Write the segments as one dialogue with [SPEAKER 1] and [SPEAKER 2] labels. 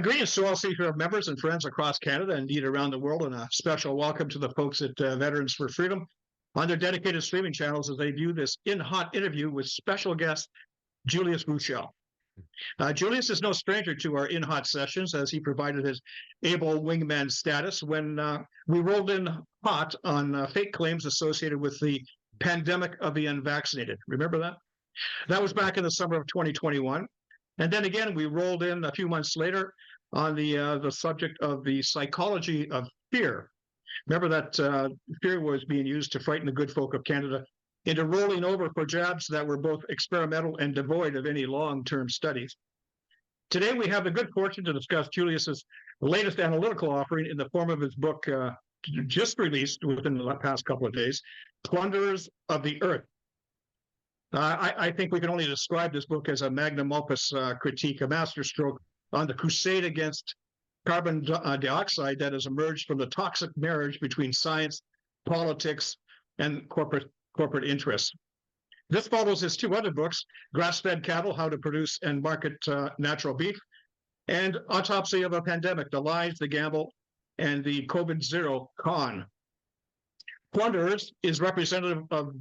[SPEAKER 1] Greetings to all C3RF members and friends across Canada and indeed around the world, and a special welcome to the folks at Veterans for Freedom on their dedicated streaming channels as they view this in-hot interview with special guest Julius Ruechel. Julius is no stranger to our in-hot sessions as he provided his able wingman status when we rolled in hot on fake claims associated with the pandemic of the unvaccinated. Remember that? That was back in the summer of 2021. And then again, we rolled in a few months later on the subject of the psychology of fear. Remember that fear was being used to frighten the good folk of Canada into rolling over for jabs that were both experimental and devoid of any long-term studies. Today, we have the good fortune to discuss Julius's latest analytical offering in the form of his book, just released within the past couple of days, Plunderers of the Earth. I think we can only describe this book as a magnum opus critique, a masterstroke on the crusade against carbon dioxide that has emerged from the toxic marriage between science, politics, and corporate interests. This follows his two other books, Grass-Fed Cattle, How to Produce and Market Natural Beef, and Autopsy of a Pandemic, The Lies, the Gamble, and the COVID-0 Con. Plunderers is representative of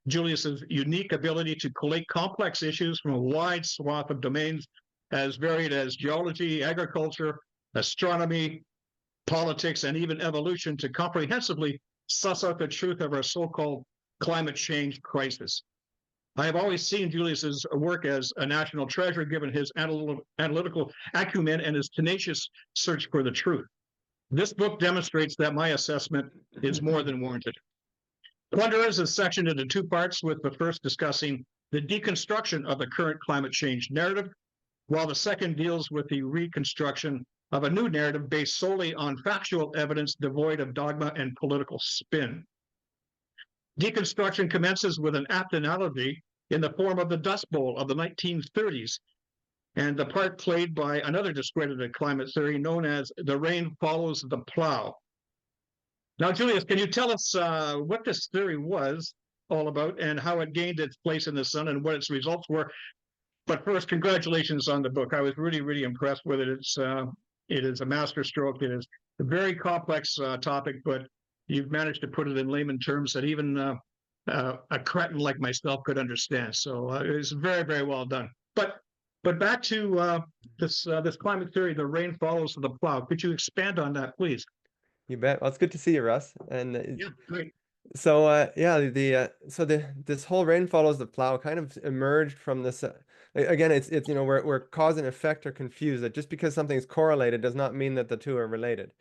[SPEAKER 1] Julius's unique ability to collate complex issues from a wide swath of domains as varied as geology, agriculture, astronomy, politics, and even evolution to comprehensively suss out the truth of our so-called climate change crisis. I have always seen Julius's work as a national treasure given his analytical acumen and his tenacious search for the truth. This book demonstrates that my assessment is more than warranted. Plunderers is sectioned into two parts, with the first discussing the deconstruction of the current climate change narrative, while the second deals with the reconstruction of a new narrative based solely on factual evidence devoid of dogma and political spin. Deconstruction commences with an apt analogy in the form of the Dust Bowl of the 1930s, and the part played by another discredited climate theory known as the rain follows the plow. Now, Julius, can you tell us what this theory was all about and how it gained its place in the sun and what its results were? But first, congratulations on the book. I was really, really impressed with it. It is a masterstroke. It is a very complex topic, but you've managed to put it in layman terms that even a cretin like myself could understand. So it's very, very well done. But back to this climate theory, the rain follows the plow. Could you expand on that, please?
[SPEAKER 2] You bet. Well, it's good to see you, Russ. And
[SPEAKER 1] yeah, great.
[SPEAKER 2] So this whole rain follows the plow kind of emerged from this. Again, it's where cause and effect are confused. That just because something is correlated does not mean that the two are related.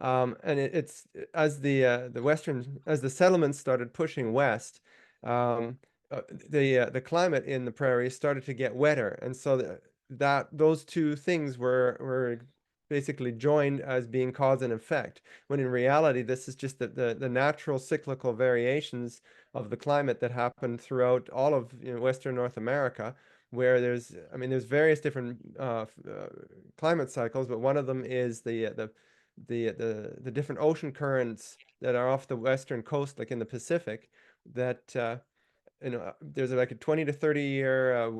[SPEAKER 2] And it's as the settlements started pushing west, the climate in the prairies started to get wetter, and so those two things were basically joined as being cause and effect, when in reality this is just the natural cyclical variations of the climate that happen throughout all of Western North America, where there's various different climate cycles, but one of them is the different ocean currents that are off the western coast, like in the Pacific, that there's like a 20 to 30 year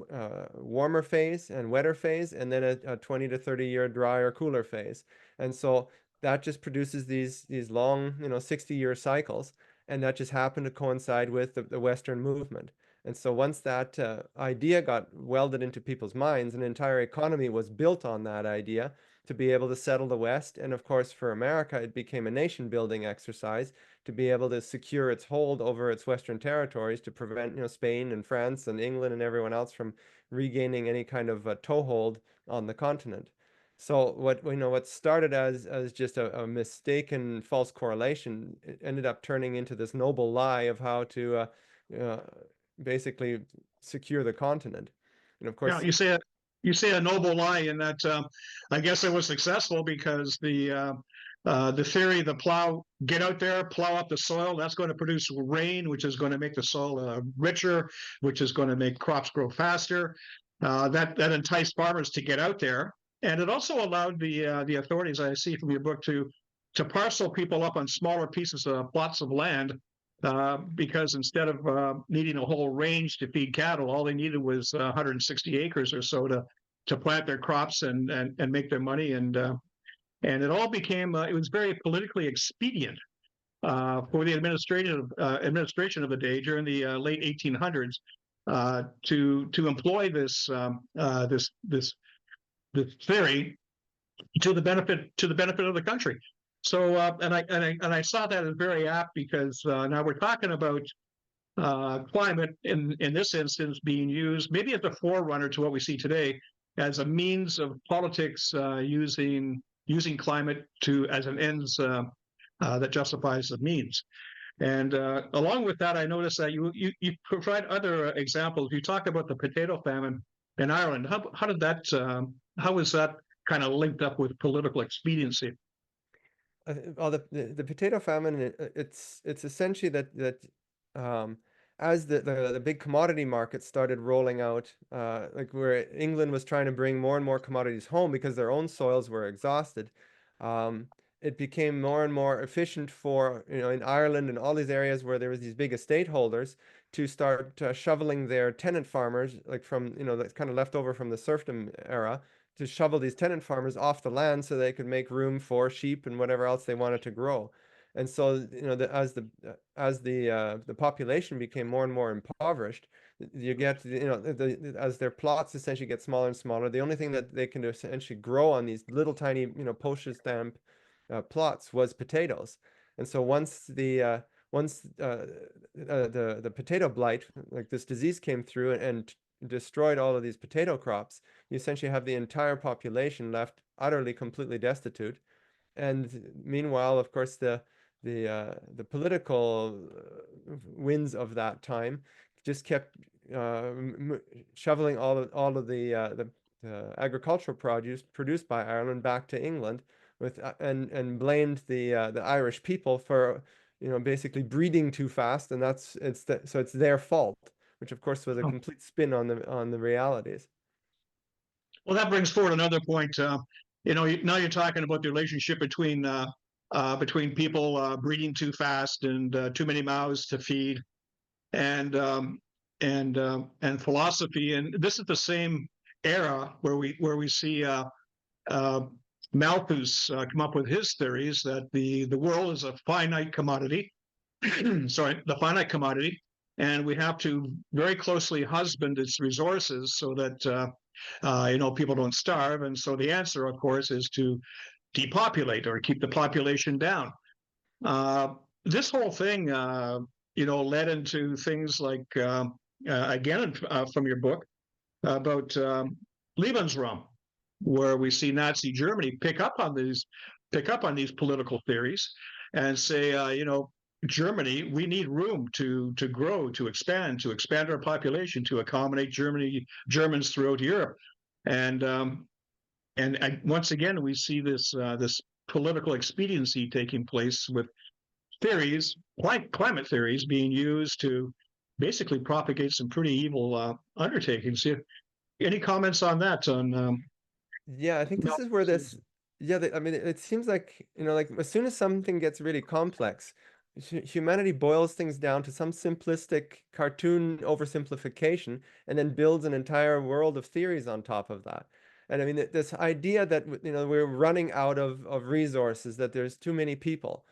[SPEAKER 2] warmer phase and wetter phase, and then a 20 to 30 year drier, cooler phase. And so that just produces these long 60-year cycles, and that just happened to coincide with the Western movement. And so once that idea got welded into people's minds, an entire economy was built on that idea to be able to settle the West. And of course, for America, it became a nation-building exercise to be able to secure its hold over its Western territories to prevent Spain and France and England and everyone else from regaining any kind of toehold on the continent. So what started as just a mistaken false correlation, it ended up turning into this noble lie of how to basically secure the continent. And of course,
[SPEAKER 1] yeah, you say a noble lie in that I guess it was successful because the theory, the plow, get out there, plow up the soil, that's going to produce rain, which is going to make the soil richer, which is going to make crops grow faster. That enticed farmers to get out there. And it also allowed the authorities, I see from your book, to parcel people up on smaller pieces of plots of land, because instead of needing a whole range to feed cattle, all they needed was 160 acres or so plant their crops and make their money, and it all became it was very politically expedient for the administration of the day during the late 1800s to employ this theory to the benefit of the country. So and I saw that as very apt because now we're talking about climate in this instance being used maybe as a forerunner to what we see today as a means of politics using climate to as an ends that justifies the means. And along with that, I noticed that you provide other examples. You talk about the potato famine in Ireland. How did that how was that kind of linked up with political expediency?
[SPEAKER 2] Well, the potato famine, it's essentially that um, as the big commodity markets started rolling out, like where England was trying to bring more and more commodities home because their own soils were exhausted, it became more and more efficient for, in Ireland and all these areas where there was these big estate holders to start shoveling their tenant farmers, like from, that's kind of left over from the serfdom era, to shovel these tenant farmers off the land so they could make room for sheep and whatever else they wanted to grow. And so, as the population became more and more impoverished, you get, as their plots essentially get smaller and smaller, the only thing that they can essentially grow on these little tiny, postage stamp plots was potatoes. And so once the potato blight, like this disease, came through and destroyed all of these potato crops, you essentially have the entire population left utterly, completely destitute. And meanwhile, of course, the political winds of that time just kept shoveling all of the agricultural produce produced by Ireland back to England, and blamed the Irish people for basically breeding too fast, and so it's their fault, which of course was a
[SPEAKER 1] Oh,
[SPEAKER 2] complete spin on the realities.
[SPEAKER 1] well, that brings forward another point. Now you're talking about the relationship between people breeding too fast and too many mouths to feed, and and philosophy. And this is the same era where we see uh, Malthus come up with his theories that the world is a finite commodity. Sorry, the finite commodity, and we have to very closely husband its resources so that people don't starve. And so the answer, of course, is to depopulate or keep the population down. Uh, this whole thing, led into things like, again, from your book about Lebensraum, where we see Nazi Germany pick up on these political theories and say, Germany, we need room to grow, to expand our population, to accommodate Germans throughout Europe, and once again we see this political expediency taking place with theories, like climate theories, being used to basically propagate some pretty evil undertakings. Any comments on that?
[SPEAKER 2] Yeah, I think this is where this, yeah, I mean, it seems like, like as soon as something gets really complex, humanity boils things down to some simplistic cartoon oversimplification and then builds an entire world of theories on top of that. And I mean, this idea that, we're running out of resources, that there's too many people.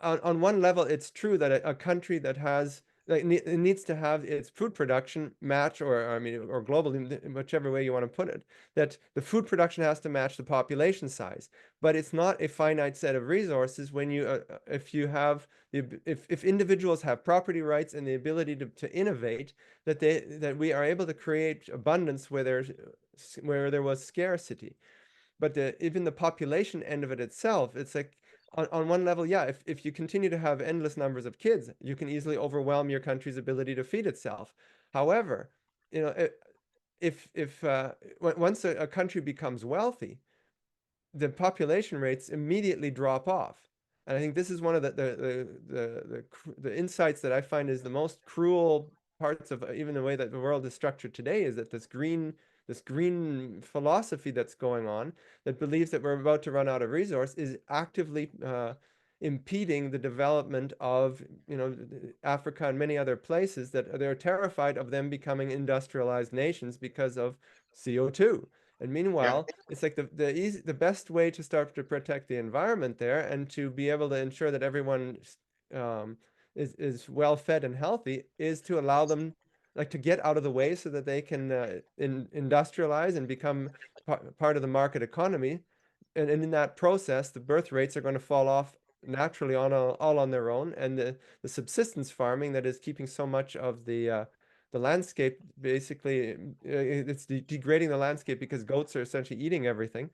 [SPEAKER 2] On one level, it's true that a country that has, like, it needs to have its food production match, or I mean, or globally, whichever way you want to put it, that the food production has to match the population size. But it's not a finite set of resources when if you have if individuals have property rights and the ability to innovate, that we are able to create abundance where there was scarcity. But even the population end of it itself, it's like, on one level, yeah, if you continue to have endless numbers of kids, you can easily overwhelm your country's ability to feed itself. However, once a country becomes wealthy, the population rates immediately drop off. And I think this is one of the insights that I find is the most cruel parts of even the way that the world is structured today, is that this green philosophy that's going on, that believes that we're about to run out of resource, is actively impeding the development of Africa and many other places, that they're terrified of them becoming industrialized nations because of CO2. And
[SPEAKER 1] Yeah.
[SPEAKER 2] meanwhile, it's like the best way to start to protect the environment there and to be able to ensure that everyone um, is well fed and healthy is to allow them like to get out of the way so that they can industrialize and become part of the market economy. And in that process, the birth rates are going to fall off naturally all on their own, and the subsistence farming that is keeping so much of the landscape basically it's degrading the landscape because goats are essentially eating everything.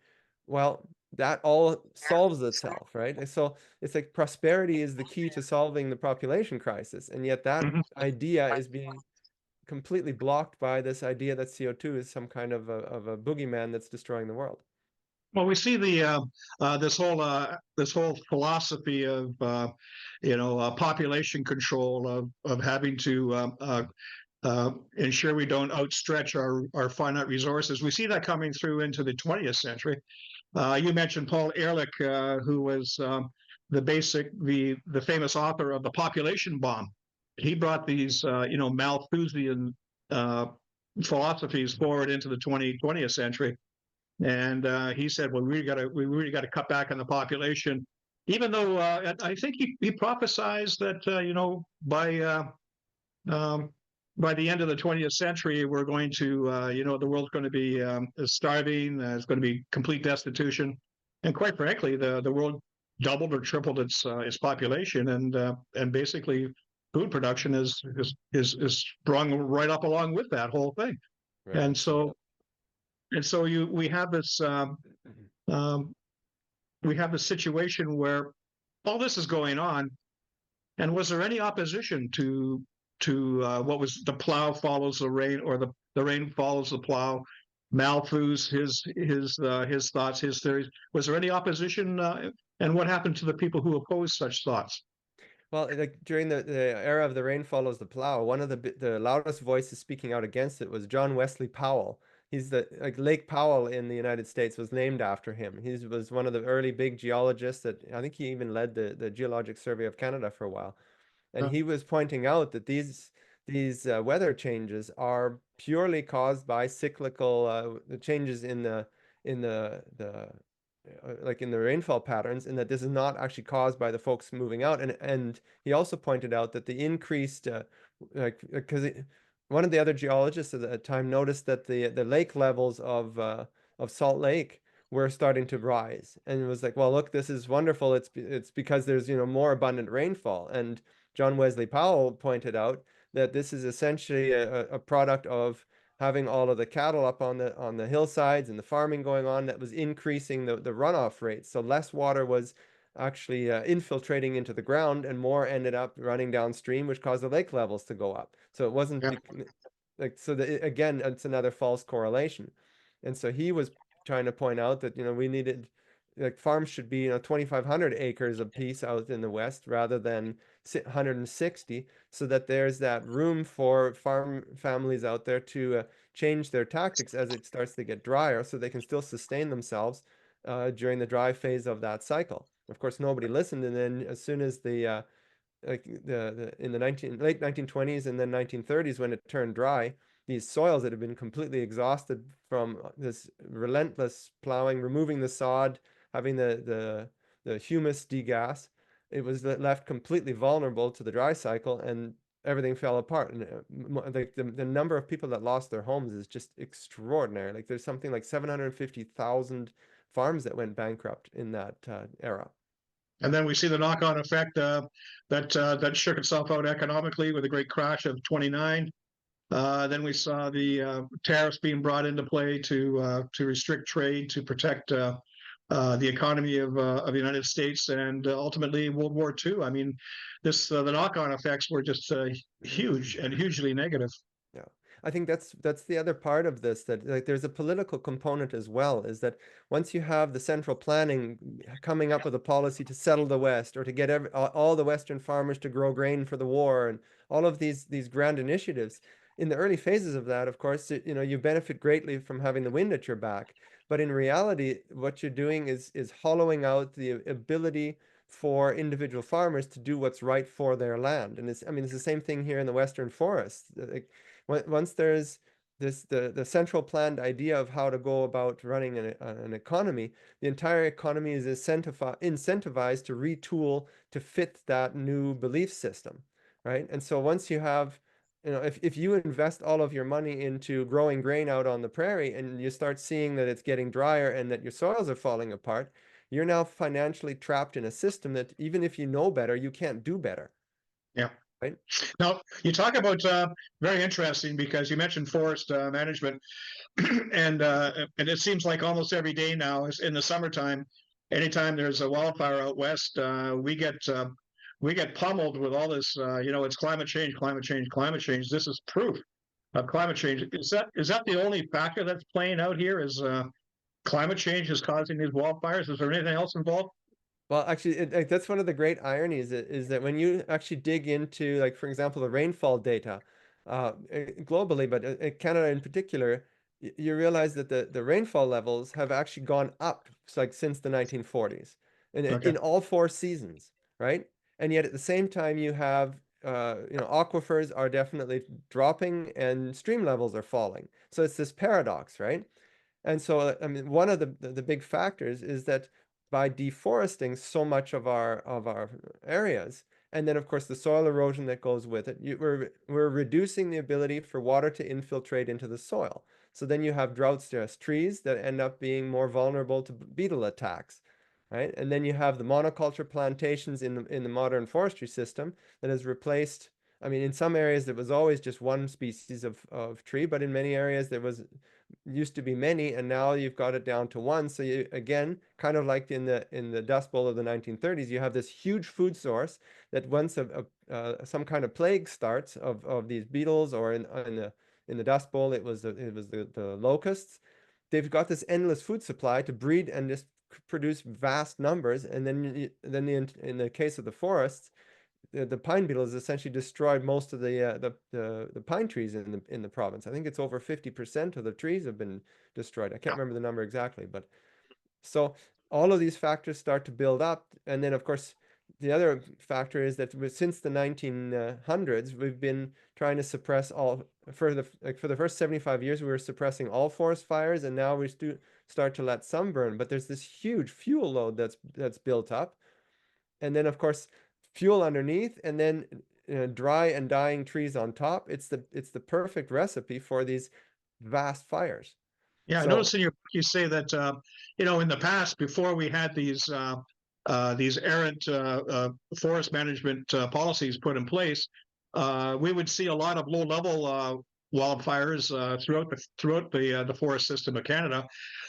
[SPEAKER 2] Well, that all solves itself, right? And so it's like prosperity is the key to solving the population crisis, and yet that
[SPEAKER 1] Mhm.
[SPEAKER 2] idea is being completely blocked by this idea that CO2 is some kind of a boogeyman that's destroying the world.
[SPEAKER 1] Well, we see the this whole philosophy of population control of having to ensure we don't outstretch our finite resources. We see that coming through into the 20th century. You mentioned Paul Ehrlich, who was the famous author of the population bomb. He brought these Malthusian uh, philosophies forward into the 20th century, and he said, "Well, we really got to cut back on the population." Even though I think he prophesized that um, by the end of the 20th century, we're going to, the world's going to be starving. It's going to be complete destitution, and quite frankly, the world doubled or tripled its population, and basically, food production is sprung right up along with that whole thing,
[SPEAKER 2] Right.
[SPEAKER 1] and so you um, we have this situation where all this is going on. And was there any opposition to what was the plow follows the rain, or the rain follows the plow? Malthus, his thoughts, his theories. Was there any opposition? And what happened to the people who opposed such thoughts?
[SPEAKER 2] Well, like during the era of the rain follows the plow, one of the loudest voices speaking out against it was John Wesley Powell. He's the like Lake Powell in the United States was named after him. He was one of the early big geologists that I think he even led the Geologic Survey of Canada for a while. And
[SPEAKER 1] Uh,
[SPEAKER 2] he was pointing out that these weather changes are purely caused by cyclical changes in the like in the rainfall patterns, and that this is not actually caused by the folks moving out. And he also pointed out that the increased like because one of the other geologists at the time noticed that the lake levels of Salt Lake were starting to rise, and it was like, well, look, this is wonderful. It's because there's more abundant rainfall. And John Wesley Powell pointed out that this is essentially a product of having all of the cattle up on the hillsides and the farming going on that was increasing the runoff rates. So less water was actually infiltrating into the ground, and more ended up running downstream, which caused the lake levels to go up. So it wasn't
[SPEAKER 1] yeah.
[SPEAKER 2] like so again, it's another false correlation. And so he was trying to point out that we needed like farms should be 2,500 acres a piece out in the West rather than 160, so that there's that room for farm families out there to change their tactics as it starts to get drier, so they can still sustain themselves during the dry phase of that cycle. Of course, nobody listened, and then as soon as like the in the late 1920s and then 1930s, when it turned dry, these soils that had been completely exhausted from this relentless plowing, removing the sod, having the humus degas, it was left completely vulnerable to the dry cycle, and everything fell apart. And the number of people that lost their homes is just extraordinary. Like there's something like 750,000 farms that went bankrupt in that era.
[SPEAKER 1] And then we see the knock-on effect that shook itself out economically with the great crash of '29. Then we saw the tariffs being brought into play to restrict trade, to protect the economy of the United States, and ultimately World War II. I mean, the knock-on effects were just huge and hugely negative.
[SPEAKER 2] Yeah. I think that's the other part of this, that like there's a political component as well, is that once you have the central planning coming up with a policy to settle the West, or to get all the Western farmers to grow grain for the war, and all of these grand initiatives, in the early phases of that, of course, you benefit greatly from having the wind at your back. But in reality, what you're doing is hollowing out the ability for individual farmers to do what's right for their land. And I mean, it's the same thing here in the Western forest. Like, once there's the central planned idea of how to go about running an economy, the entire economy is incentivized to retool to fit that new belief system, right? And so once you have, if you invest all of your money into growing grain out on the prairie and you start seeing that it's getting drier and that your soils are falling apart, you're now financially trapped in a system that even if you know better, you can't do better,
[SPEAKER 1] Yeah.
[SPEAKER 2] right?
[SPEAKER 1] Now, you talk about very interesting because you mentioned forest management, and it seems like almost every day now is in the summertime. Anytime there's a wildfire out west, we get pummeled with all this. It's climate change, climate change, climate change. This is proof of climate change. Is that the only factor that's playing out here? Is climate change is causing these wildfires? Is there anything else involved?
[SPEAKER 2] Well, actually, that's one of the great ironies is that when you actually dig into, like, for example, the rainfall data globally, but Canada in particular, you realize that the rainfall levels have actually gone up, like since the 1940s, and
[SPEAKER 1] Okay.
[SPEAKER 2] in all four seasons, right? And yet at the same time, you have aquifers are definitely dropping and stream levels are falling. So it's this paradox, right? And so, I mean, one of the big factors is that by deforesting so much of our areas, and then of course the soil erosion that goes with it, we're reducing the ability for water to infiltrate into the soil. So then you have drought stress trees that end up being more vulnerable to beetle attacks, right? And then you have the monoculture plantations in the modern forestry system that has replaced. I mean, in some areas there was always just one species of tree, but in many areas there was used to be many, and now you've got it down to one. So you again, kind of like in the Dust Bowl of the 1930s, you have this huge food source that once some kind of plague starts of these beetles, or in the Dust Bowl it was the locusts. They've got this endless food supply to breed and just produce vast numbers, and then in the case of the forests, the pine beetle has essentially destroyed most of the pine trees in the province. I think it's over 50% of the trees have been destroyed. I can't remember the number exactly, but so all of these factors start to build up, and then of course the other factor is that since the 1900s we've been trying to suppress all for the first 75 years we were suppressing all forest fires, and now we start to let some burn, but there's this huge fuel load that's built up, and then of course fuel underneath, and then dry and dying trees on top. It's the perfect recipe for these vast fires.
[SPEAKER 1] Yeah, I
[SPEAKER 2] So
[SPEAKER 1] noticed in your book you say that in the past, before we had these errant forest management policies put in place, we would see a lot of low-level wildfires throughout the forest system of Canada,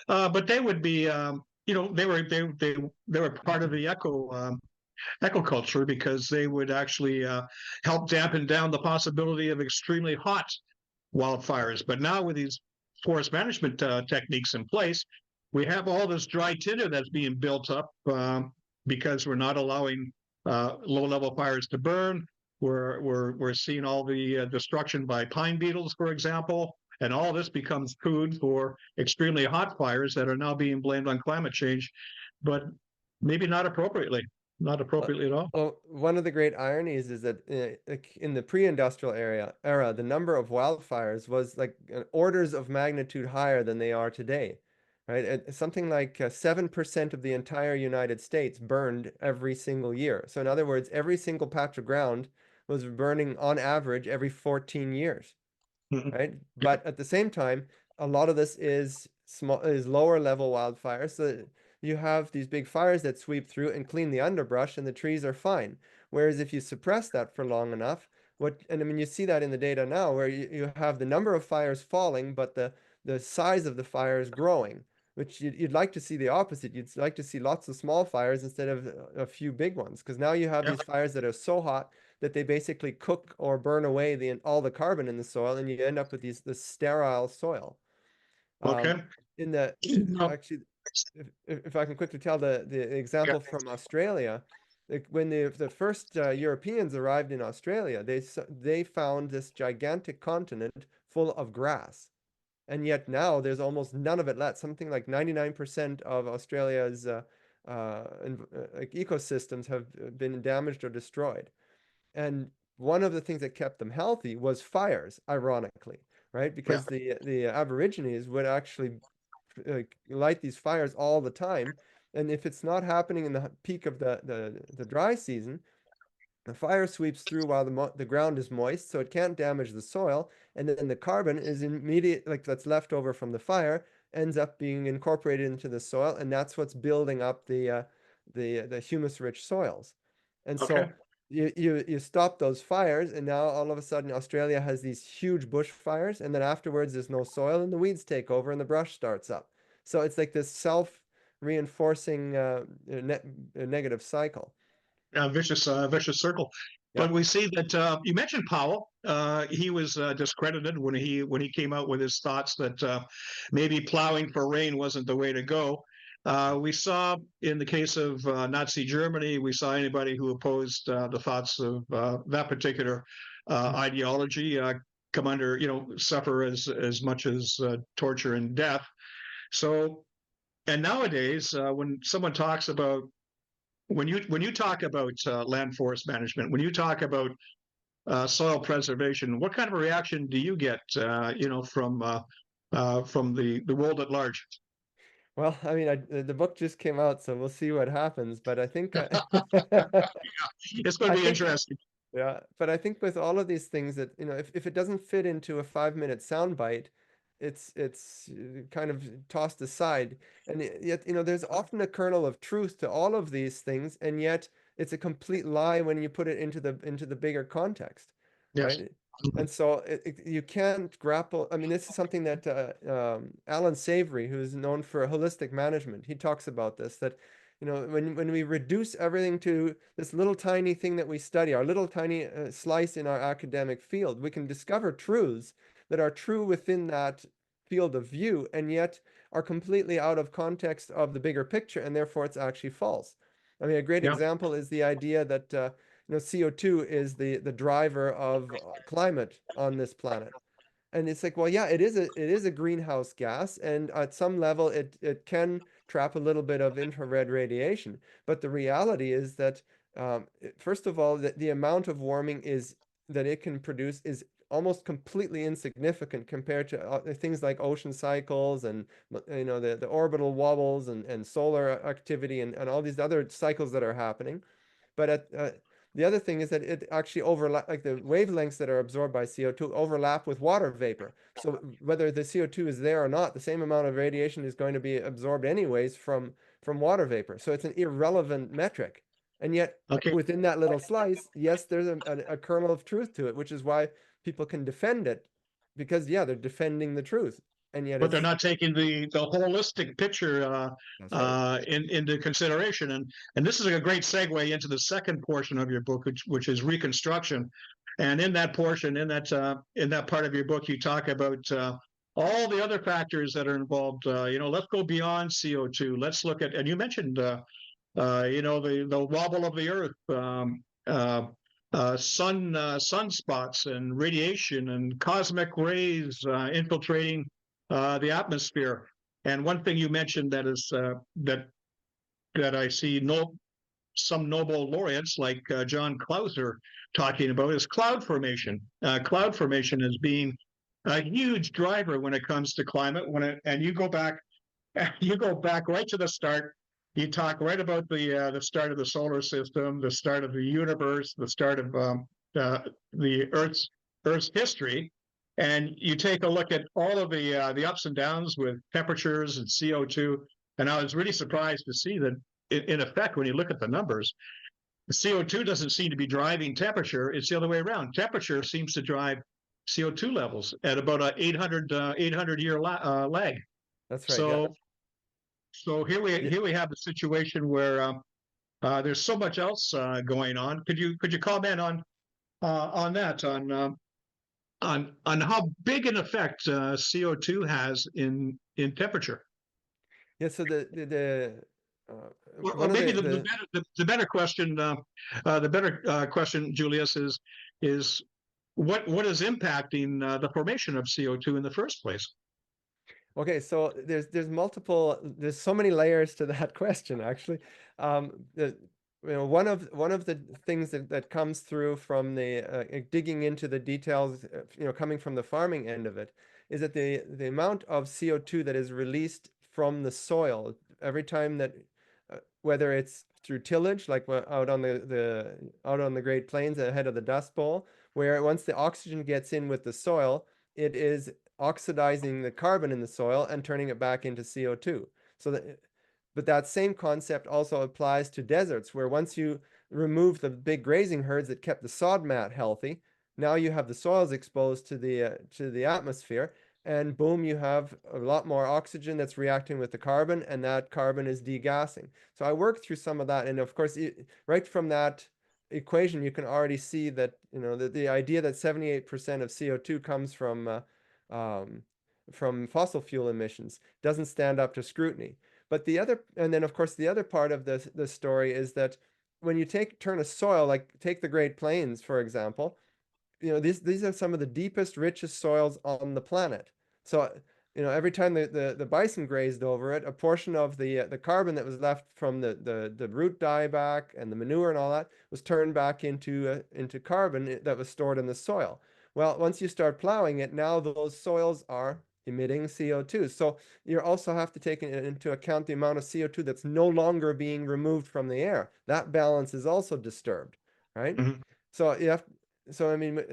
[SPEAKER 1] but they would be they were part of the ecoculture because they would actually help dampen down the possibility of extremely hot wildfires. But now with these forest management techniques in place, we have all this dry tinder that's being built up because we're not allowing low-level fires to burn. We're seeing all the destruction by pine beetles, for example, and all this becomes food for extremely hot fires that are now being blamed on climate change, but maybe not appropriately. Not
[SPEAKER 2] Uh,
[SPEAKER 1] appropriately at all.
[SPEAKER 2] Well, one of the great ironies is that like in the pre-industrial era, the number of wildfires was like orders of magnitude higher than they are today, right? Something like 7% of the entire United States burned every single year. So in other words, every single patch of ground was burning on average every 14 years,
[SPEAKER 1] Mhm.
[SPEAKER 2] right?
[SPEAKER 1] Yeah.
[SPEAKER 2] But at the same time, a lot of this is lower level wildfires. So you have these big fires that sweep through and clean the underbrush, and the trees are fine. Whereas if you suppress that for long enough, and I mean you see that in the data now, where you have the number of fires falling, but the size of the fires growing, which you'd like to see the opposite. You'd like to see lots of small fires instead of a few big ones, because now you have
[SPEAKER 1] Yeah.
[SPEAKER 2] these fires that are so hot that they basically cook or burn away all the carbon in the soil, and you end up with this sterile soil. Um,
[SPEAKER 1] Okay.
[SPEAKER 2] in the
[SPEAKER 1] No.
[SPEAKER 2] actually, if I can quickly tell the
[SPEAKER 1] Yeah.
[SPEAKER 2] example from Australia, like when the first Europeans arrived in Australia, they found this gigantic continent full of grass, and yet now there's almost none of it left. Something like 99% of Australia's like ecosystems have been damaged or destroyed. And one of the things that kept them healthy was fires, ironically, right?
[SPEAKER 1] Yeah.
[SPEAKER 2] Because the Aborigines would actually light these fires all the time, and if it's not happening in the peak of the dry season, the fire sweeps through while the ground is moist, so it can't damage the soil, and then the carbon is immediate, like that's left over from the fire, ends up being incorporated into the soil, and that's what's building up the humus-rich soils. And
[SPEAKER 1] Okay.
[SPEAKER 2] so you stop those fires, and now all of a sudden Australia has these huge bushfires, and then afterwards there's no soil, and the weeds take over, and the brush starts up. So it's like this self-reinforcing negative cycle.
[SPEAKER 1] Vicious circle.
[SPEAKER 2] Yeah.
[SPEAKER 1] But we see that you mentioned Powell. He was discredited when he came out with his thoughts that maybe plowing for rain wasn't the way to go. We saw in the case of Nazi Germany, we saw anybody who opposed the thoughts of that particular ideology come under, suffer as much as torture and death. So, and nowadays, when someone talks about when you talk about land forest management, when you talk about soil preservation, what kind of a reaction do you get, from the world at large?
[SPEAKER 2] Well, I mean, the book just came out, so we'll see what happens. But I think,
[SPEAKER 1] It's going
[SPEAKER 2] I
[SPEAKER 1] to be
[SPEAKER 2] think,
[SPEAKER 1] interesting.
[SPEAKER 2] yeah. But I think with all of these things that, if it doesn't fit into a 5-minute soundbite, it's kind of tossed aside. And yet, there's often a kernel of truth to all of these things, and yet it's a complete lie when you put it into the bigger context,
[SPEAKER 1] Yes.
[SPEAKER 2] right? And so you can't grapple. I mean, this is something that Alan Savory, who is known for holistic management, he talks about this, that when we reduce everything to this little tiny thing that we study, our little tiny slice in our academic field, we can discover truths that are true within that field of view, and yet are completely out of context of the bigger picture, and therefore it's actually false. I mean, a great
[SPEAKER 1] Yeah.
[SPEAKER 2] example is the idea that CO2 is the driver of climate on this planet. And it's like, well, yeah, it is a greenhouse gas, and at some level it can trap a little bit of infrared radiation. But the reality is that first of all, the amount of warming is that it can produce is almost completely insignificant compared to things like ocean cycles and the orbital wobbles and solar activity and all these other cycles that are happening. But the other thing is that it actually overlap, like the wavelengths that are absorbed by CO2 overlap with water vapor. So whether the CO2 is there or not, the same amount of radiation is going to be absorbed anyways from water vapor. So it's an irrelevant metric. And yet
[SPEAKER 1] Okay.
[SPEAKER 2] within that little slice, yes, there's a kernel of truth to it, which is why people can defend it, because yeah, they're defending the truth. And yet
[SPEAKER 1] But they're
[SPEAKER 2] it's
[SPEAKER 1] not taking the holistic picture
[SPEAKER 2] that's right.
[SPEAKER 1] into consideration. And this is a great segue into the second portion of your book, which is reconstruction. And in that portion, in that part of your book, you talk about all the other factors that are involved. Let's go beyond CO2. Let's look at, and you mentioned, the wobble of the Earth, sunspots and radiation and cosmic rays infiltrating the atmosphere. And one thing you mentioned that is that I see some Nobel laureates like John Clauser talking about is cloud formation. Cloud formation as being a huge driver when it comes to climate. And you go back, you go back right to the start. You talk right about the start of the solar system, the start of the universe, the start of the Earth's history, and you take a look at all of the ups and downs with temperatures and CO2. And I was really surprised to see that, in effect, when you look at the numbers, CO2 doesn't seem to be driving temperature. It's the other way around. Temperature seems to drive CO2 levels at about a 800 year lag.
[SPEAKER 2] That's right. Yeah.
[SPEAKER 1] So here we have a situation where there's so much else going on. Could you comment on that, on how big an effect CO2 has in temperature?
[SPEAKER 2] Yeah. So uh,
[SPEAKER 1] Or
[SPEAKER 2] one of
[SPEAKER 1] maybe
[SPEAKER 2] the
[SPEAKER 1] the better question, question, Julius, is what is impacting the formation of CO2 in the first place?
[SPEAKER 2] Okay, so there's so many layers to that question actually. The one of the things that comes through from the digging into the details, coming from the farming end of it, is that the amount of CO2 that is released from the soil every time that, whether it's through tillage, like out on the Great Plains ahead of the Dust Bowl, where once the oxygen gets in with the soil, it is oxidizing the carbon in the soil and turning it back into CO2. So that, but that same concept also applies to deserts, where once you remove the big grazing herds that kept the sod mat healthy, now you have the soils exposed to the atmosphere, and boom, you have a lot more oxygen that's reacting with the carbon, and that carbon is degassing. So I worked through some of that, and of course, right from that equation, you can already see that the idea that 78% of CO2 comes from fossil fuel emissions doesn't stand up to scrutiny. But and then of course the other part of the story is that when you turn a soil, like take the Great Plains, for example, these are some of the deepest, richest soils on the planet. So, every time the bison grazed over it, a portion of the carbon that was left from the root dieback and the manure and all that was turned back into carbon that was stored in the soil. Well, once you start plowing it, now those soils are emitting CO2. So you also have to take into account the amount of CO2 that's no longer being removed from the air. That balance is also disturbed, right?
[SPEAKER 1] Mhm.
[SPEAKER 2] So I mean,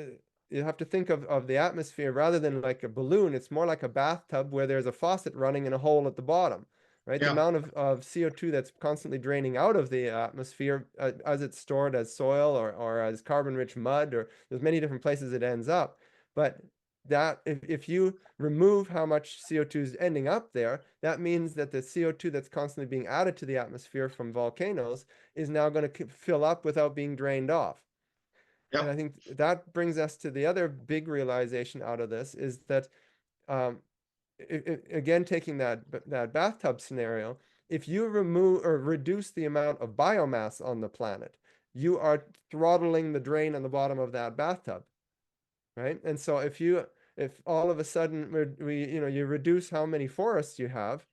[SPEAKER 2] you have to think of the atmosphere rather than like a balloon. It's more like a bathtub where there's a faucet running in a hole at the bottom, right? The
[SPEAKER 1] Yeah.
[SPEAKER 2] amount of CO2 that's constantly draining out of the atmosphere as it's stored as soil or as carbon-rich mud, or there's many different places it ends up. But that if you remove how much CO2 is ending up there, that means that the CO2 that's constantly being added to the atmosphere from volcanoes is now going to fill up without being drained off. And
[SPEAKER 1] Yeah.
[SPEAKER 2] I think that brings us to the other big realization out of this is that, um, again, taking that bathtub scenario, if you remove or reduce the amount of biomass on the planet, you are throttling the drain on the bottom of that bathtub, right? And so if all of a sudden you reduce how many forests you have,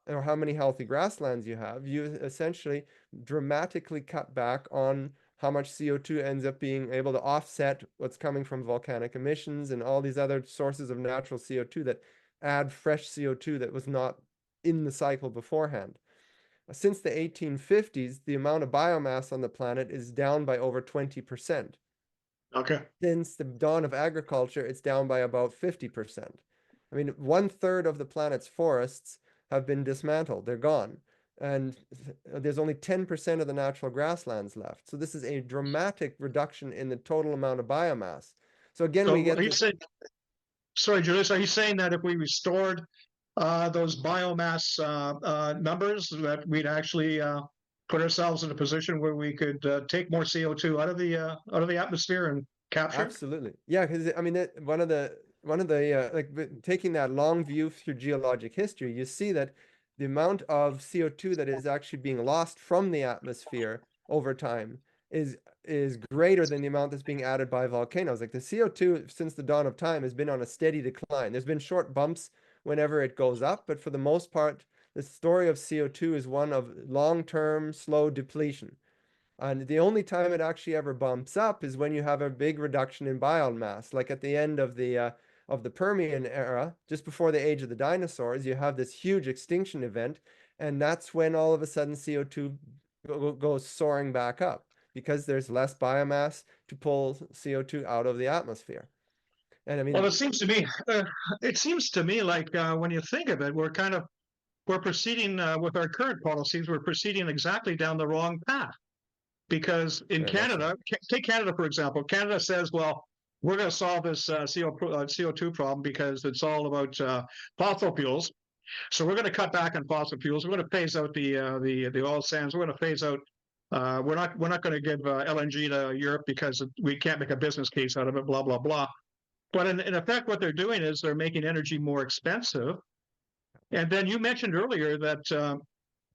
[SPEAKER 2] or how many healthy grasslands you have, you essentially dramatically cut back on how much CO2 ends up being able to offset what's coming from volcanic emissions and all these other sources of natural CO2 that add fresh CO2 that was not in the cycle beforehand. Since the 1850s, the amount of biomass on the planet is down by over 20%.
[SPEAKER 1] Okay.
[SPEAKER 2] Since the dawn of agriculture, it's down by about 50%. I mean, 1/3 of the planet's forests have been dismantled. They're gone. And there's only 10% of the natural grasslands left. So this is a dramatic reduction in the total amount of biomass. So again, we
[SPEAKER 1] So
[SPEAKER 2] get
[SPEAKER 1] are you
[SPEAKER 2] this.
[SPEAKER 1] saying, sorry, Julius, are you saying that if we restored those biomass numbers, that we'd actually put ourselves in a position where we could take more CO2 out of the atmosphere and capture it?
[SPEAKER 2] Absolutely. Yeah, because I mean, one of the taking that long view through geologic history, you see that the amount of CO2 that is actually being lost from the atmosphere over time is greater than the amount that's being added by volcanoes. Like the CO2 since the dawn of time has been on a steady decline. There's been short bumps whenever it goes up, but for the most part, the story of CO2 is one of long-term slow depletion. And the only time it actually ever bumps up is when you have a big reduction in biomass, like at the end of the Permian era, just before the age of the dinosaurs. You have this huge extinction event, and that's when all of a sudden CO2 goes soaring back up because there's less biomass to pull CO2 out of the atmosphere. And I
[SPEAKER 1] Well,
[SPEAKER 2] mean,
[SPEAKER 1] it seems to me like when you think of it, we're proceeding with our current policies. We're proceeding exactly down the wrong path. Because in
[SPEAKER 2] very much so.
[SPEAKER 1] Canada, take Canada for example. Canada says, "Well, we're going to solve this CO2 problem because it's all about fossil fuels. So we're going to cut back on fossil fuels. We're going to phase out the oil sands. We're going to phase out. We're not going to give LNG to Europe because we can't make a business case out of it. Blah blah blah." But in effect, what they're doing is they're making energy more expensive. And then you mentioned earlier that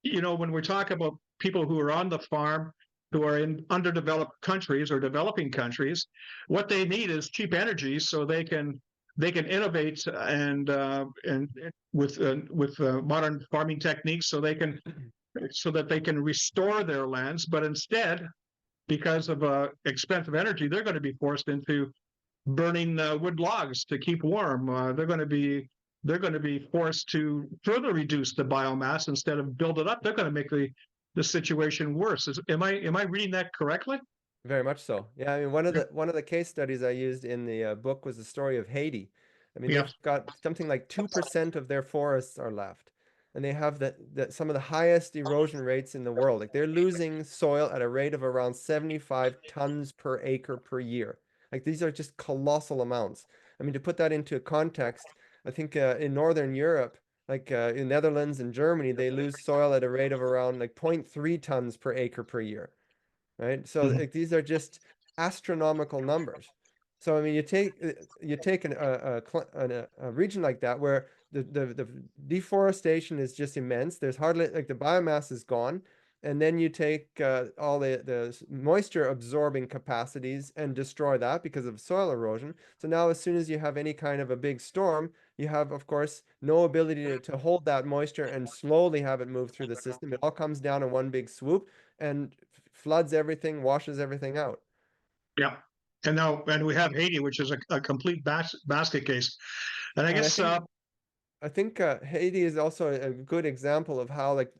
[SPEAKER 1] when we talk about people who are on the farm, who are in underdeveloped countries or developing countries, what they need is cheap energy so they can innovate and with modern farming techniques so they can so that they can restore their lands. But instead, because of expensive energy, they're going to be forced into burning wood logs to keep warm. They're going to be forced to further reduce the biomass instead of build it up. They're going to make the situation worse. Am I reading that correctly?
[SPEAKER 2] Very much so. Yeah, I mean, one of the case studies I used in the book was the story of Haiti. I mean,
[SPEAKER 1] Yeah.
[SPEAKER 2] they've got something like 2% of their forests are left, and they have some of the highest erosion rates in the world. Like they're losing soil at a rate of around 75 tons per acre per year. Like these are just colossal amounts. I mean, to put that into context, I think in Northern Europe, like in Netherlands and Germany, they lose soil at a rate of around like 0.3 tons per acre per year, right? So
[SPEAKER 1] Mhm.
[SPEAKER 2] like, these are just astronomical numbers. So I mean, you take a region like that where the deforestation is just immense. There's hardly like the biomass is gone, and then you take all the moisture absorbing capacities and destroy that because of soil erosion. So now, as soon as you have any kind of a big storm, you have, of course, no ability to hold that moisture and slowly have it move through the system. It all comes down in one big swoop and floods everything, washes everything out.
[SPEAKER 1] Yeah. And we have Haiti, which is a complete basket case. And I
[SPEAKER 2] And
[SPEAKER 1] guess
[SPEAKER 2] I think Haiti is also a good example of how like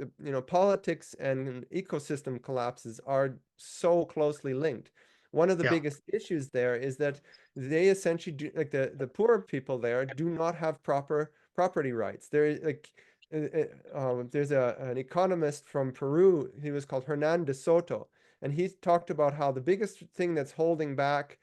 [SPEAKER 2] politics and ecosystem collapses are so closely linked. One of the
[SPEAKER 1] yeah,
[SPEAKER 2] biggest issues there is that they essentially do like the poor people there do not have proper property rights. There like there's an economist from Peru. He was called Hernan de Soto, and he talked about how the biggest thing that's holding back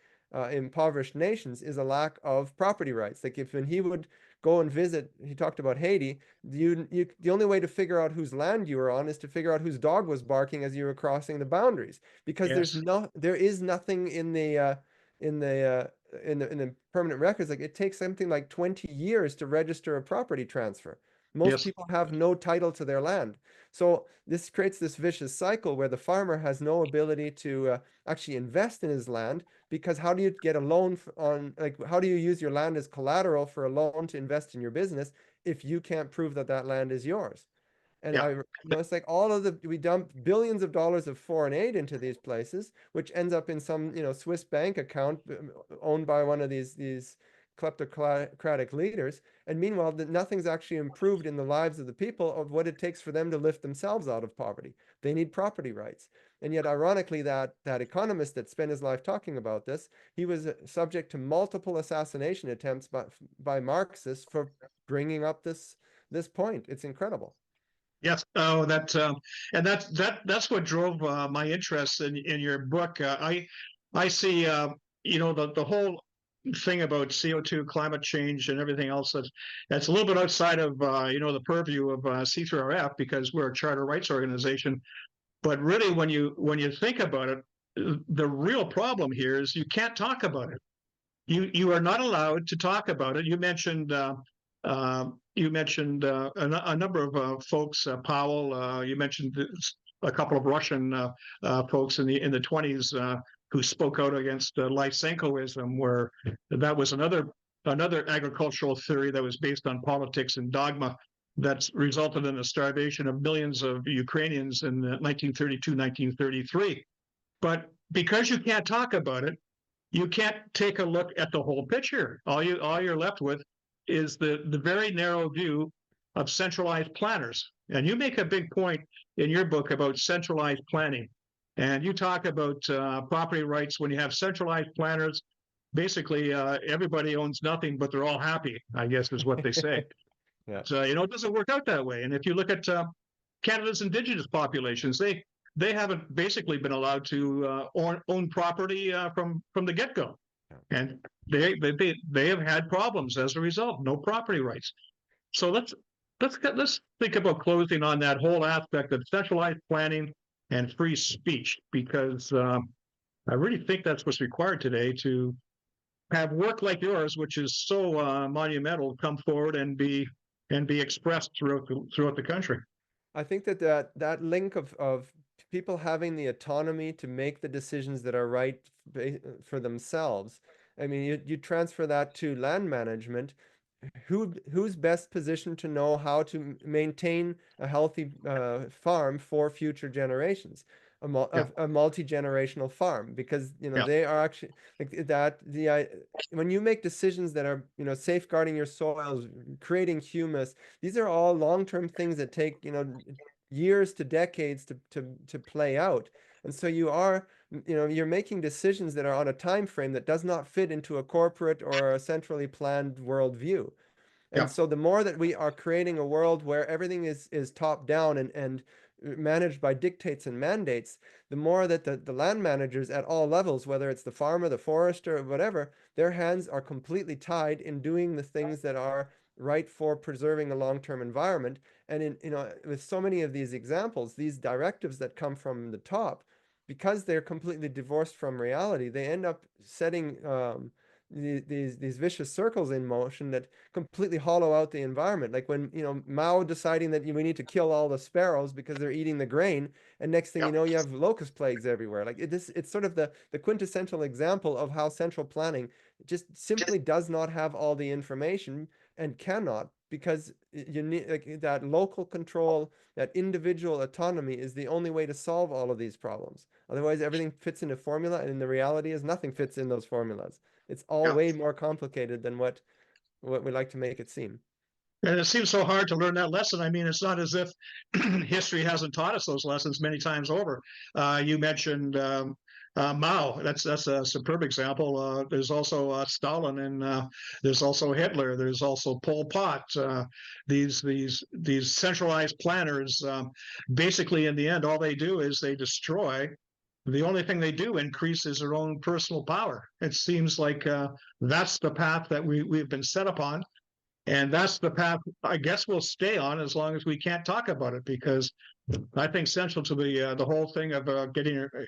[SPEAKER 2] impoverished nations is a lack of property rights. Like if when he would go and visit, he talked about Haiti. The only way to figure out whose land you were on is to figure out whose dog was barking as you were crossing the boundaries, because
[SPEAKER 1] yes,
[SPEAKER 2] there is nothing in the in the permanent records. Like it takes something like 20 years to register a property transfer. Most
[SPEAKER 1] yes,
[SPEAKER 2] people have no title to their land. So this creates this vicious cycle where the farmer has no ability to actually invest in his land, because how do you get a loan on, like, how do you use your land as collateral for a loan to invest in your business if you can't prove that that land is yours? And
[SPEAKER 1] yeah,
[SPEAKER 2] it's like all of we dump billions of dollars of foreign aid into these places, which ends up in some, Swiss bank account owned by one of these kleptocratic leaders. And meanwhile, nothing's actually improved in the lives of the people of what it takes for them to lift themselves out of poverty. They need property rights. And yet, ironically, that economist that spent his life talking about this, he was subject to multiple assassination attempts by Marxists for bringing up this point. It's incredible.
[SPEAKER 1] yes. Oh, and that's what drove my interest in your book. I see, the whole thing about CO2, climate change, and everything else that's a little bit outside of the purview of C3RF because we're a charter rights organization. But really, when you think about it, the real problem here is you can't talk about it. You are not allowed to talk about it. You mentioned a number of folks, Powell. You mentioned a couple of Russian folks in the 20s who spoke out against Lysenkoism, where that was another agricultural theory that was based on politics and dogma that's resulted in the starvation of millions of Ukrainians in 1932, 1933. But because you can't talk about it, you can't take a look at the whole picture. All you're left with is the very narrow view of centralized planners. And you make a big point in your book about centralized planning. And you talk about property rights when you have centralized planners. Basically, everybody owns nothing, but they're all happy, I guess is what they say.
[SPEAKER 2] Yeah.
[SPEAKER 1] So, it doesn't work out that way. And if you look at Canada's indigenous populations, they haven't basically been allowed to own property from the get go, and they have had problems as a result. No property rights. So let's think about closing on that whole aspect of centralized planning and free speech, because I really think that's what's required today to have work like yours, which is so monumental, come forward and be expressed throughout the country.
[SPEAKER 2] I think that link of people having the autonomy to make the decisions that are right for themselves. I mean, you transfer that to land management. who's best positioned to know how to maintain a healthy farm for future generations,
[SPEAKER 1] Yeah.
[SPEAKER 2] a multi-generational farm, because
[SPEAKER 1] Yeah.
[SPEAKER 2] they are actually like that. When you make decisions that are safeguarding your soils, creating humus, these are all long-term things that take years to decades to play out. And so you're making decisions that are on a time frame that does not fit into a corporate or a centrally planned worldview. And
[SPEAKER 1] Yeah.
[SPEAKER 2] so the more that we are creating a world where everything is top down and managed by dictates and mandates, the more that the land managers at all levels, whether it's the farmer, the forester, or whatever, their hands are completely tied in doing the things that are right for preserving a long-term environment. And with so many of these examples, these directives that come from the top, because they're completely divorced from reality, they end up setting these vicious circles in motion that completely hollow out the environment. Like when Mao deciding that we need to kill all the sparrows because they're eating the grain, and next thing
[SPEAKER 1] Yeah.
[SPEAKER 2] you have locust plagues everywhere. Like it's sort of the quintessential example of how central planning just simply does not have all the information and cannot, because you need like that local control, that individual autonomy is the only way to solve all of these problems. Otherwise, everything fits in a formula, and the reality is nothing fits in those formulas. It's all
[SPEAKER 1] Yeah.
[SPEAKER 2] way more complicated than what we like to make it seem.
[SPEAKER 1] And it seems so hard to learn that lesson. I mean, it's not as if history hasn't taught us those lessons many times over. You mentioned Mao. That's a superb example. There's also Stalin, and there's also Hitler. There's also Pol Pot. These centralized planners. Basically, in the end, all they do is they destroy. The only thing they do increases their own personal power. It seems like that's the path that we've been set upon. And that's the path I guess we'll stay on as long as we can't talk about it, because I think central to the whole thing of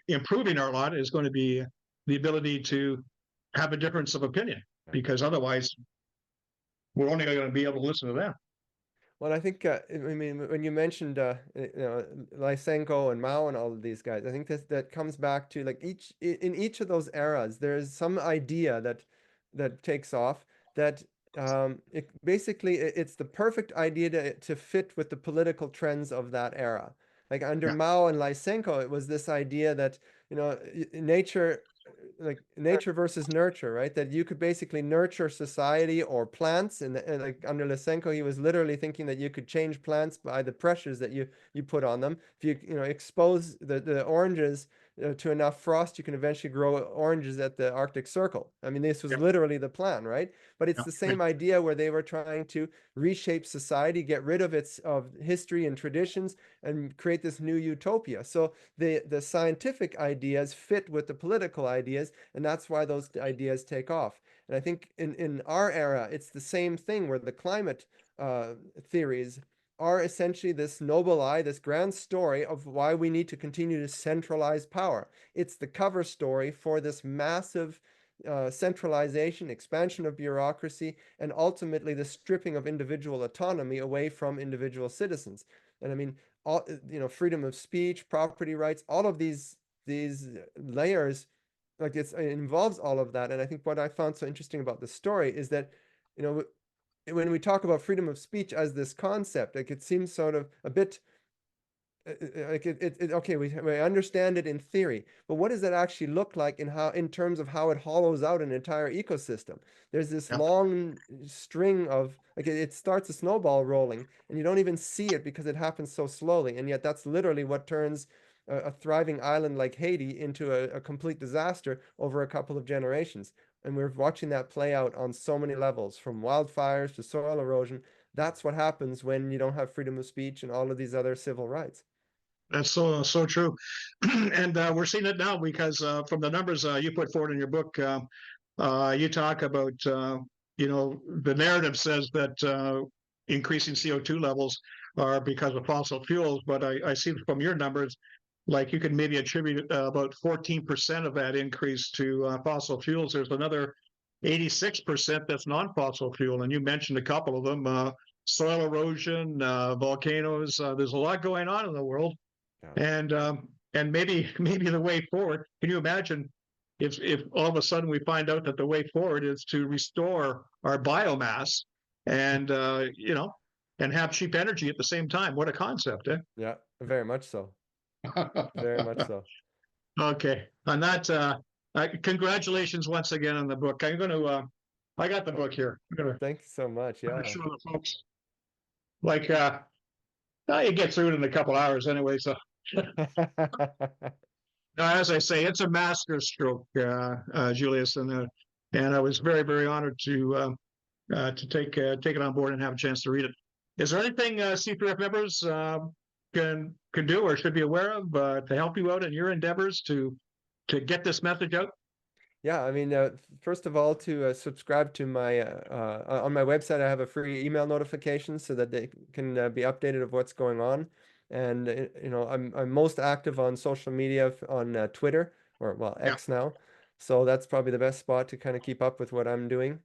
[SPEAKER 1] improving our lot is going to be the ability to have a difference of opinion, because otherwise we're only going to be able to listen to them.
[SPEAKER 2] Well, I think I mean when you mentioned Lysenko and Mao and all of these guys, I think that comes back to like in each of those eras, there's some idea that takes off that it basically it's the perfect idea to fit with the political trends of that era. Like under
[SPEAKER 1] Yeah.
[SPEAKER 2] Mao and Lysenko, it was this idea that nature, like nature versus nurture, right? That you could basically nurture society or plants, and like under Lysenko, he was literally thinking that you could change plants by the pressures that you put on them. If you expose the oranges to enough frost, you can eventually grow oranges at the Arctic Circle. I mean, this was
[SPEAKER 1] Yeah.
[SPEAKER 2] literally the plan, right? But it's
[SPEAKER 1] Yeah.
[SPEAKER 2] the same idea where they were trying to reshape society, get rid of its of history and traditions, and create this new utopia. So the scientific ideas fit with the political ideas, and that's why those ideas take off. And I think in our era, it's the same thing where the climate theories are essentially this noble eye, this grand story of why we need to continue to centralize power. It's the cover story for this massive centralization, expansion of bureaucracy, and ultimately the stripping of individual autonomy away from individual citizens. And I mean, all freedom of speech, property rights, all of these layers, like it involves all of that. And I think what I found so interesting about the story is that, you know, when we talk about freedom of speech as this concept, like it seems sort of a bit like okay, we understand it in theory, but what does that actually look like in terms of how it hollows out an entire ecosystem? There's this
[SPEAKER 1] Yeah.
[SPEAKER 2] long string of like it starts a snowball rolling, and you don't even see it because it happens so slowly, and yet that's literally what turns a thriving island like Haiti into a complete disaster over a couple of generations. And we're watching that play out on so many levels, from wildfires to soil erosion. That's what happens when you don't have freedom of speech and all of these other civil rights.
[SPEAKER 1] That's so true. And we're seeing it now because from the numbers you put forward in your book, you talk about, the narrative says that increasing CO2 levels are because of fossil fuels, but I see from your numbers, like you can maybe attribute about 14% of that increase to fossil fuels. There's another 86% that's non-fossil fuel, and you mentioned a couple of them: soil erosion, volcanoes. There's a lot going on in the world,
[SPEAKER 2] Yeah.
[SPEAKER 1] and maybe the way forward. Can you imagine if all of a sudden we find out that the way forward is to restore our biomass? and and have cheap energy at the same time. What a concept, eh?
[SPEAKER 2] Yeah, very much so. Very much so.
[SPEAKER 1] Okay. On that, congratulations once again on the book. I'm going to, I got the book here. I'm going
[SPEAKER 2] Thank you so much.
[SPEAKER 1] to
[SPEAKER 2] Yeah.
[SPEAKER 1] show the folks. Like, you get through it in a couple hours anyway. So, as I say, it's a master stroke, Julius, and I was very, very honored to take it on board and have a chance to read it. Is there anything C3F members can do or should be aware of to help you out in your endeavors to get this message out?
[SPEAKER 2] Yeah, I mean, first of all, to subscribe to my on my website, I have a free email notification so that they can be updated of what's going on. And I'm most active on social media on Twitter, or well,
[SPEAKER 1] Yeah.
[SPEAKER 2] X now. So that's probably the best spot to kind of keep up with what I'm doing.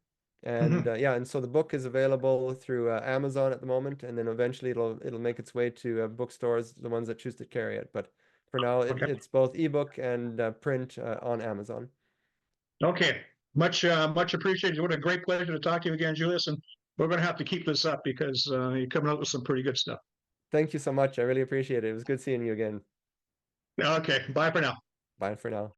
[SPEAKER 2] And yeah, and so the book is available through Amazon at the moment, and then eventually it'll make its way to bookstores, the ones that choose to carry it. But for now,
[SPEAKER 1] Okay.
[SPEAKER 2] it's both ebook and print on Amazon.
[SPEAKER 1] Okay. Much appreciated. What a great pleasure to talk to you again, Julius. And we're going to have to keep this up because you're coming out with some pretty good stuff.
[SPEAKER 2] Thank you so much. I really appreciate it. It was good seeing you again.
[SPEAKER 1] Okay. Bye for now.
[SPEAKER 2] Bye for now.